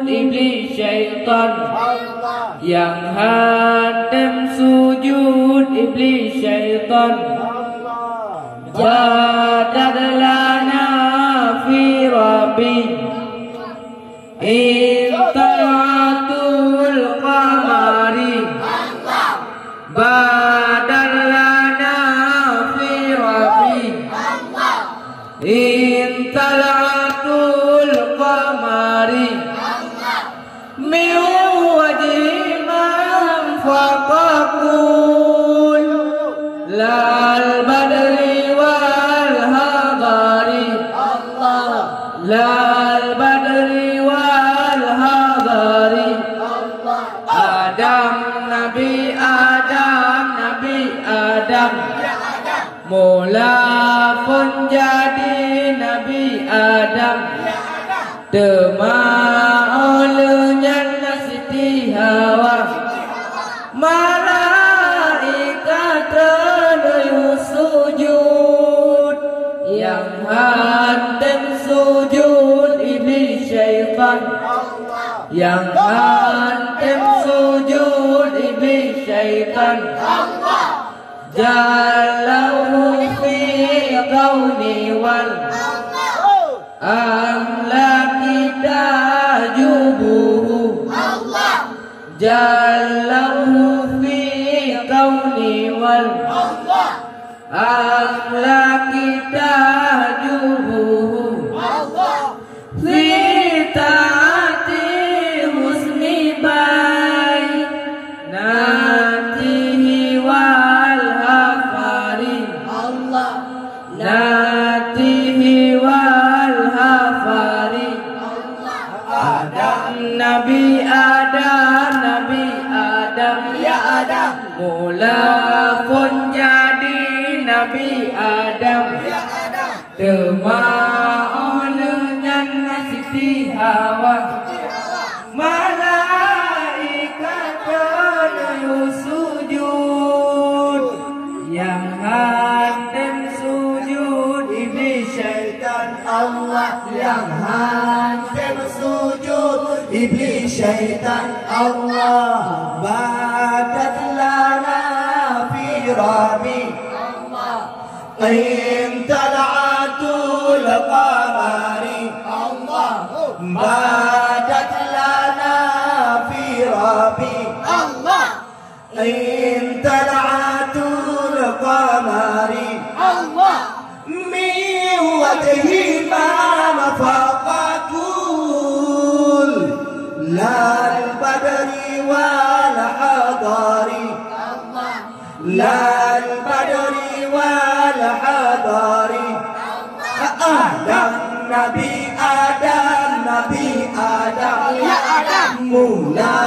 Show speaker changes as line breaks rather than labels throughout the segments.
iblis syaitan. Yang hadam sujud iblis syaitan. Badal lana fi rabbi intalatul qamari. Badal lana fi rabbi intalatul qamari. Min wajhi man faqakul lal badri wal hadari. Lal badri wal hadari. Adam Nabi Adam mula pun jadi Nabi Adam. Olehnya Siti Hawa. Malaikat terlalu sujud. Yang hadam sujud iblis syaitan. Yang hadam sujud iblis syaitan. Jalahu fi kauni wal amlaki tajubuhu. Jalahu fi kauni wal amlaki tajubuhu. Fi taati husni bai natihi wal hafari. Natihi wal hafari. Nabi Adam ya Adam mula pun jadi Nabi Adam. Olehnya Siti Hawa. Malaikat terlalu sujud. Yang hadam sujud iblis syaitan. Yang hadam sujud iblis syaitan. Badat lana fi rabbi intalatul qamari. Badat lana fi rabbi intalatul qamari. Min wajhi ma mafaqakul lal badri wal hadari. Lal badri wal hadari. Adam Nabi Adam ya Adam mula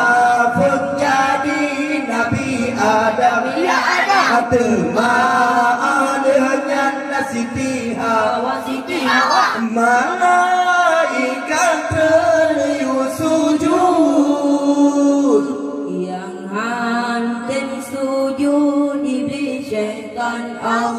pun jadi Nabi Adam. Olehnya Siti Hawa. Malaikat terlalu sujud. Yang hadam sujud iblis syaitan. Yang